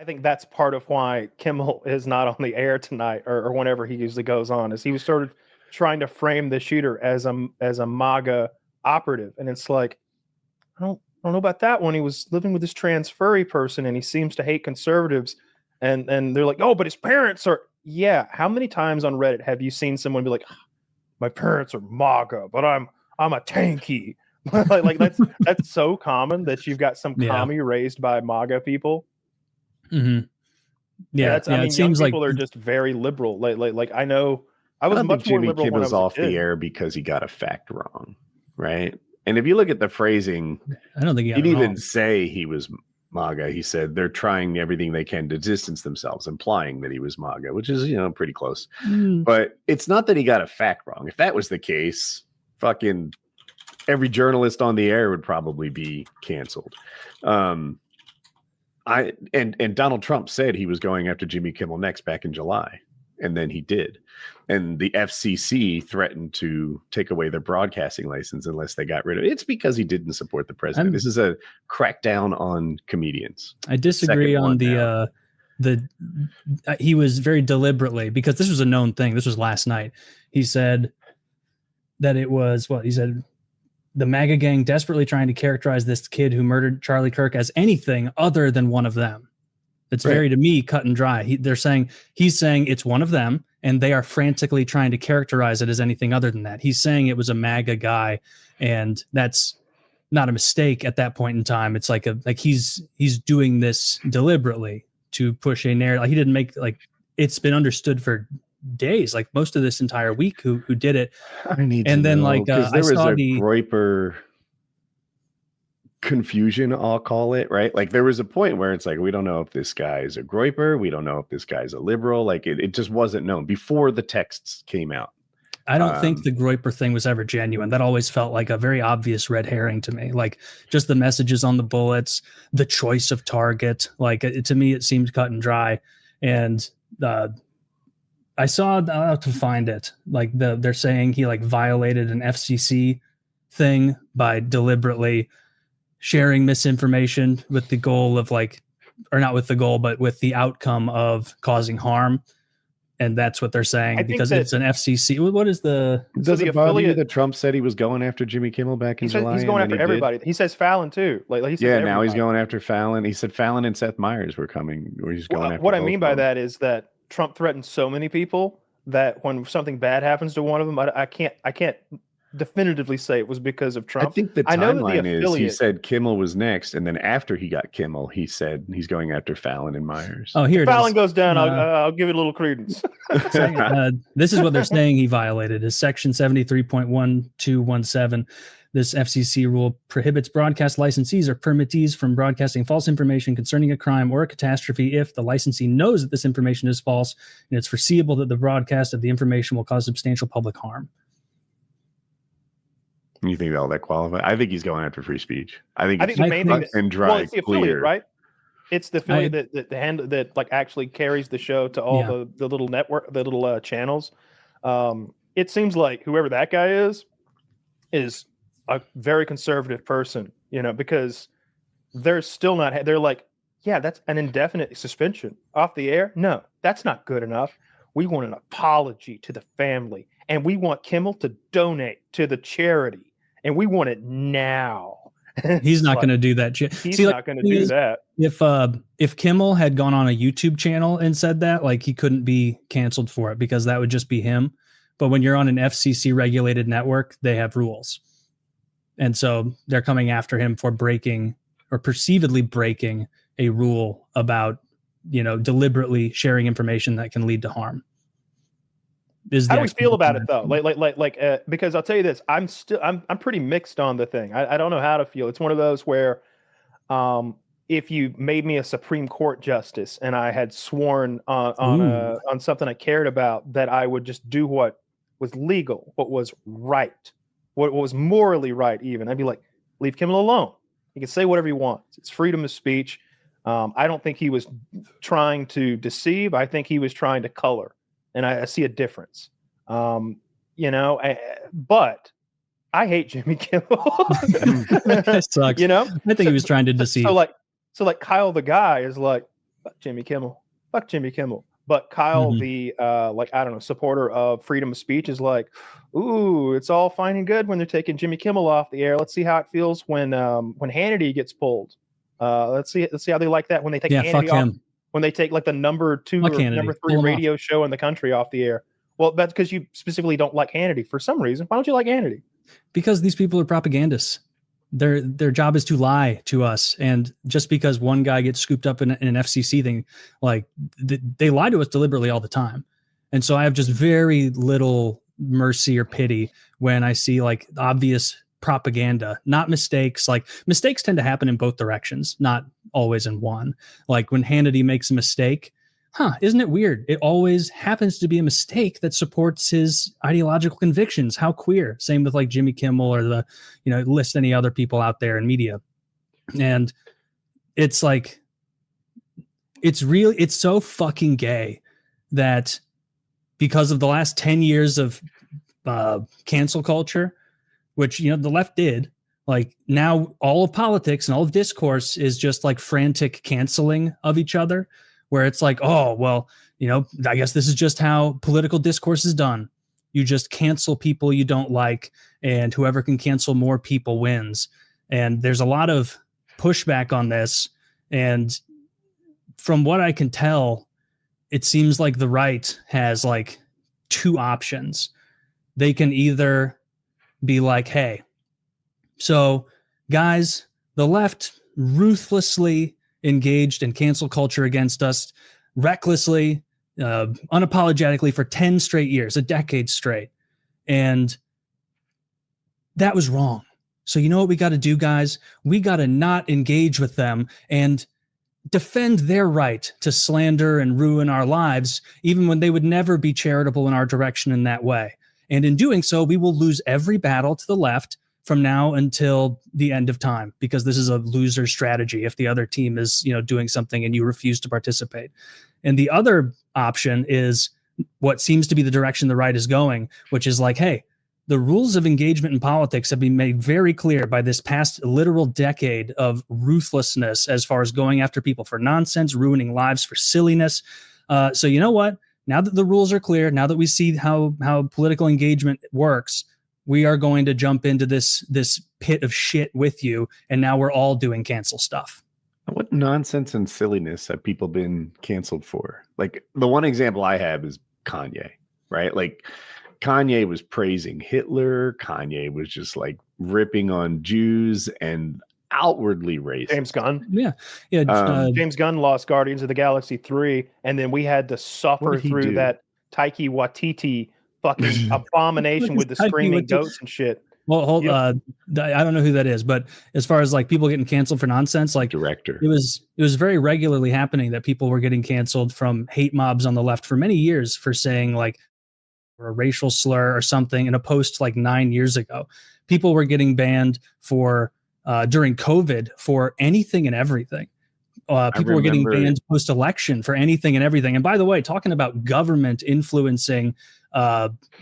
think that's part of why Kimmel is not on the air tonight or whenever he usually goes on, is he was sort of trying to frame the shooter as a MAGA operative. And it's like, I don't know about that one. He was living with this trans furry person and he seems to hate conservatives. And they're like, oh, but his parents are. Yeah. How many times on Reddit have you seen someone be like, my parents are MAGA, but I'm a tanky. like that's so common that you've got some commie raised by MAGA people. Mm-hmm. Yeah. I mean, it seems young people are just very liberal. Like I know I was much more liberal when I was off the air because he got a fact wrong. Right. And if you look at the phrasing, I don't think he didn't even say he was MAGA. He said they're trying everything they can to distance themselves, implying that he was MAGA, which is, pretty close. But it's not that he got a fact wrong. If that was the case, fucking every journalist on the air would probably be canceled. And Donald Trump said he was going after Jimmy Kimmel next back in July. And then he did. And the FCC threatened to take away their broadcasting license unless they got rid of it. It's because he didn't support the president. This is a crackdown on comedians. I disagree on he was very deliberately, because this was a known thing. This was last night. He said that it was, he said, the MAGA gang desperately trying to characterize this kid who murdered Charlie Kirk as anything other than one of them. It's very, to me, cut and dry. He's saying it's one of them, and they are frantically trying to characterize it as anything other than that. He's saying it was a MAGA guy, and that's not a mistake at that point in time. It's like he's doing this deliberately to push a narrative. Like, he didn't make, it's been understood for days, like most of this entire week who did it. I need and to then know, there was a Groyper confusion, I'll call it, right? Like there was a point where it's like, we don't know if this guy is a Groyper, we don't know if this guy's a liberal. Like it just wasn't known before the texts came out. I don't think the Groyper thing was ever genuine. That always felt like a very obvious red herring to me. Like just the messages on the bullets, the choice of target. Like to me, it seemed cut and dry. And I saw, I'll have to find it. Like they're saying he violated an FCC thing by deliberately sharing misinformation with the goal of or not with the goal, but with the outcome of causing harm. And that's what they're saying because it's an FCC. What is the affiliate that Trump said he was going after Jimmy Kimmel back in July? He's going after everybody. He says Fallon too. Now he's going after Fallon. He said Fallon and Seth Meyers were coming. Or he's going after what I mean by that is that Trump threatened so many people that when something bad happens to one of them, I can't definitively say it was because of Trump. I think the timeline is he said Kimmel was next, and then after he got Kimmel, he said he's going after Fallon and Myers. Oh, here Fallon goes down. I'll give it a little credence. This is what they're saying he violated is Section 73.1217. This FCC rule prohibits broadcast licensees or permittees from broadcasting false information concerning a crime or a catastrophe if the licensee knows that this information is false and it's foreseeable that the broadcast of the information will cause substantial public harm. You think all that qualifies? I think he's going after free speech. I think the main thing and dry, it's the affiliate, right? It's the affiliate that actually carries the show to all the little network, the little channels. It seems like whoever that guy is a very conservative person, because they're still not. They're like, yeah, that's an indefinite suspension off the air. No, that's not good enough. We want an apology to the family, and we want Kimmel to donate to the charity, and we want it now. He's not going to do that. He's not going to do that. If Kimmel had gone on a YouTube channel and said that, he couldn't be canceled for it because that would just be him. But when you're on an FCC regulated network, they have rules. And so they're coming after him for breaking or perceivedly breaking a rule about, deliberately sharing information that can lead to harm. How do we feel about it though? Because I'll tell you this, I'm pretty mixed on the thing. I don't know how to feel. It's one of those where, if you made me a Supreme Court justice and I had sworn on something I cared about, that I would just do what was legal, what was right, what was morally right. Even I'd be like, leave Kimmel alone. He can say whatever he wants. It's freedom of speech. I don't think he was trying to deceive. I think he was trying to color. And I see a difference, but I hate Jimmy Kimmel. That sucks. I think he was trying to deceive. So Kyle the guy is like, Fuck Jimmy Kimmel. Fuck Jimmy Kimmel. But Kyle, the supporter of freedom of speech, is like, ooh, it's all fine and good when they're taking Jimmy Kimmel off the air. Let's see how it feels when Hannity gets pulled. Let's see how they like that when they take Hannity off. When they take like the number 2 or number 3 radio show in the country off the air. Well, that's because you specifically don't like Hannity for some reason. Why don't you like Hannity? Because these people are propagandists. Their job is to lie to us, and just because one guy gets scooped up in an FCC thing, like they lie to us deliberately all the time. And so I have just very little mercy or pity when I see like obvious propaganda, not mistakes. Like mistakes tend to happen in both directions, not always in one. Like when Hannity makes a mistake, isn't it weird? It always happens to be a mistake that supports his ideological convictions. How queer. Same with like Jimmy Kimmel or list any other people out there in media. And it's like, it's so fucking gay that because of the last 10 years of cancel culture, which, the left did, like now all of politics and all of discourse is just like frantic canceling of each other. Where it's like, oh, well, I guess this is just how political discourse is done. You just cancel people you don't like, and whoever can cancel more people wins. And there's a lot of pushback on this. And from what I can tell, it seems like the right has like 2 options. They can either be like, hey, so guys, the left ruthlessly engaged in cancel culture against us recklessly, unapologetically for 10 straight years, a decade straight. And that was wrong. So you know what we got to do, guys? We got to not engage with them and defend their right to slander and ruin our lives, even when they would never be charitable in our direction in that way. And in doing so, we will lose every battle to the left from now until the end of time, because this is a loser strategy if the other team is, doing something and you refuse to participate. And the other option is what seems to be the direction the right is going, which is like, hey, the rules of engagement in politics have been made very clear by this past literal decade of ruthlessness as far as going after people for nonsense, ruining lives for silliness. So you know what? Now that the rules are clear, now that we see how political engagement works, we are going to jump into this pit of shit with you, and now we're all doing cancel stuff. What nonsense and silliness have people been canceled for? Like the one example I have is Kanye, right? Like Kanye was praising Hitler. Kanye was just like ripping on Jews and outwardly racist. James Gunn. Yeah. James Gunn lost Guardians of the Galaxy 3, and then we had to suffer through that Taika Waititi fucking abomination with the screaming goats and shit. Well, I don't know who that is, but as far as like people getting canceled for nonsense, like director, it was very regularly happening that people were getting canceled from hate mobs on the left for many years for saying like a racial slur or something in a post like 9 years ago. People were getting banned for during COVID for anything and everything. People were getting banned post-election for anything and everything. And by the way, talking about government influencing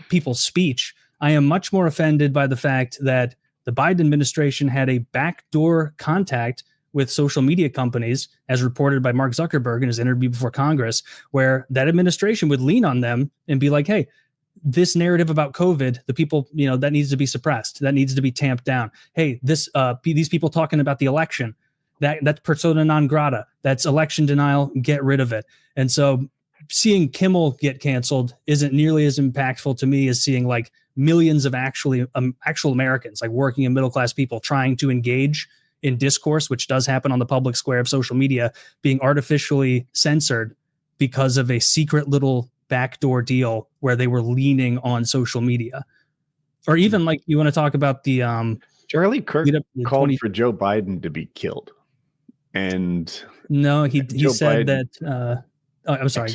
people's speech, I am much more offended by the fact that the Biden administration had a backdoor contact with social media companies, as reported by Mark Zuckerberg in his interview before Congress, where that administration would lean on them and be like, hey, this narrative about COVID, the people, that needs to be suppressed. That needs to be tamped down. Hey, these people talking about the election, that's persona non grata. That's election denial. Get rid of it. And so seeing Kimmel get canceled isn't nearly as impactful to me as seeing like millions of actual Americans, like working and middle class people trying to engage in discourse, which does happen on the public square of social media, being artificially censored because of a secret little backdoor deal where they were leaning on social media. Or even like you want to talk about the Charlie Kirk called for Joe Biden to be killed. And no, he said Biden, that I'm sorry,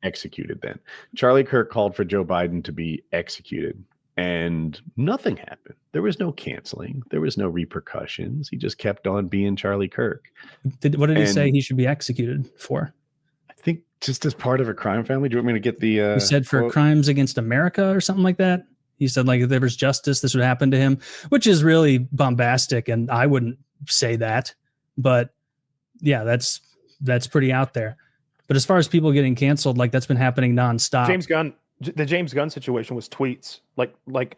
executed then. Charlie Kirk called for Joe Biden to be executed, and nothing happened. There was no canceling. There was no repercussions. He just kept on being Charlie Kirk. What did he say he should be executed for? I think just as part of a crime family. Do you want me to get the he said for crimes against America or something like that? He said like if there was justice, this would happen to him, which is really bombastic, and I wouldn't say that. But yeah, that's that's pretty out there. But as far as people getting canceled, like that's been happening nonstop. The James Gunn situation was tweets, like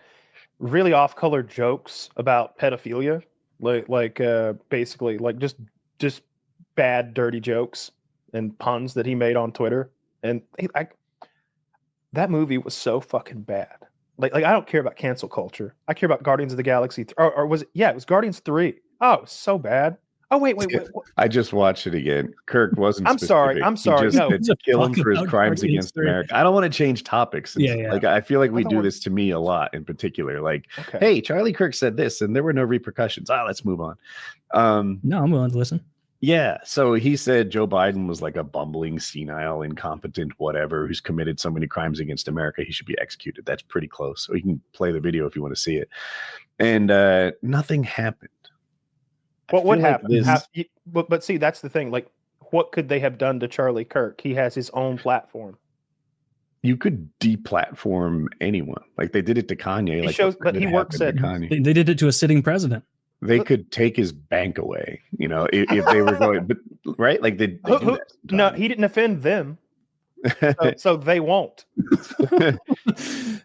really off-color jokes about pedophilia, basically like just bad, dirty jokes and puns that he made on Twitter. And that movie was so fucking bad. Like I don't care about cancel culture. I care about Guardians of the Galaxy, or was it? Yeah, it was Guardians 3. Oh, it was so bad. Oh wait. I just watched it again. Kirk wasn't. I'm sorry. He just said kill him for his crimes against America. I don't want to change topics. Yeah. Like I feel like we do this to me a lot in particular. Like, hey, Charlie Kirk said this, and there were no repercussions. Let's move on. No, I'm willing to listen. Yeah. So he said Joe Biden was like a bumbling, senile, incompetent, whatever, who's committed so many crimes against America. He should be executed. That's pretty close. So you can play the video if you want to see it. And nothing happened. Well, what happened? But see, that's the thing. Like, what could they have done to Charlie Kirk? He has his own platform. You could deplatform anyone. Like they did it to Kanye. But he works at Kanye. They did it to a sitting president. They could take his bank away, if they were going, but right? Like they no, he didn't offend them, so they won't.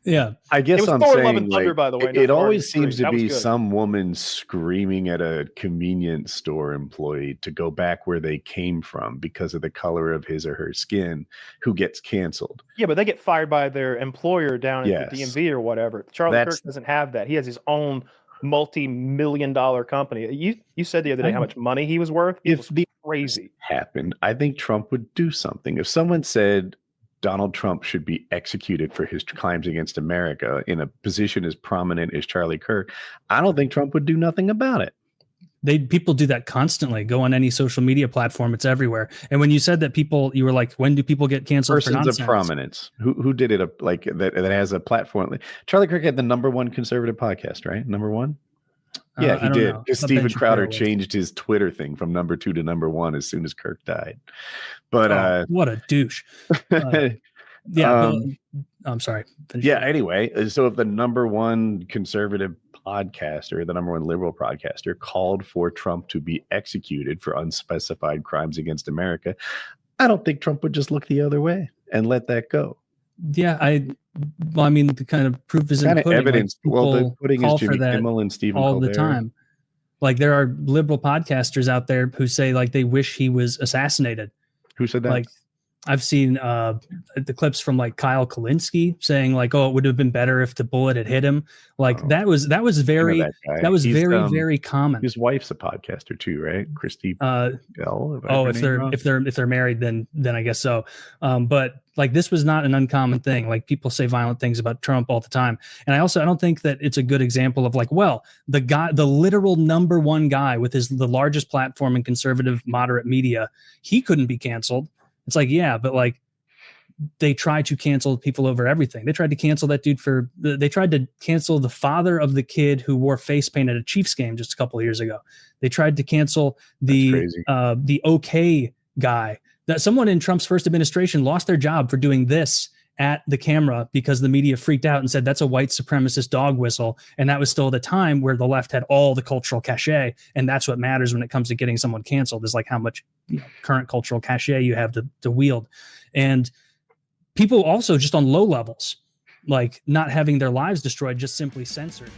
Yeah, I guess it was I'm Thor: saying, Love and Thunder, by the way. It always seems to be some woman screaming at a convenience store employee to go back where they came from because of the color of his or her skin, who gets canceled. Yeah, but they get fired by their employer down at the DMV or whatever. Charlie Kirk doesn't have that. He has his own multi-million-dollar company. You said the other day how much money he was worth. It was crazy. Happened. I think Trump would do something. If someone said Donald Trump should be executed for his crimes against America in a position as prominent as Charlie Kirk, I don't think Trump would do nothing about it. People do that constantly. Go on any social media platform; it's everywhere. And when you said that you were like, when do people get canceled? Persons of prominence. Who did it? Like that has a platform. Charlie Kirk had the #1 conservative podcast, right? #1. Yeah, he did. Because Steven Crowder changed his Twitter thing from #2 to #1 as soon as Kirk died. But what a douche. I'm sorry. Anyway, so if the #1 conservative podcaster, the #1 liberal podcaster, called for Trump to be executed for unspecified crimes against America, I don't think Trump would just look the other way and let that go. Yeah, I mean, the kind of proof is in the pudding. Evidence. The pudding is Jimmy Kimmel and Stephen all Colbert. The time. Like there are liberal podcasters out there who say like they wish he was assassinated. Who said that? Like I've seen the clips from like Kyle Kalinske saying like, "Oh, it would have been better if the bullet had hit him." Like that was very very common. His wife's a podcaster too, right? Christy Bell. If they're married, then I guess so. But like this was not an uncommon thing. Like people say violent things about Trump all the time, and I don't think that it's a good example of like, well, the literal #1 guy with the largest platform in conservative moderate media, he couldn't be canceled. It's like, yeah, but like they tried to cancel people over everything. They tried to cancel that dude they tried to cancel the father of the kid who wore face paint at a Chiefs game just a couple of years ago. They tried to cancel the OK guy. That someone in Trump's first administration lost their job for doing this at the camera because the media freaked out and said that's a white supremacist dog whistle. And that was still at a time where the left had all the cultural cachet. And that's what matters when it comes to getting someone canceled, is like how much current cultural cachet you have to wield. And people also just on low levels, like not having their lives destroyed, just simply censored.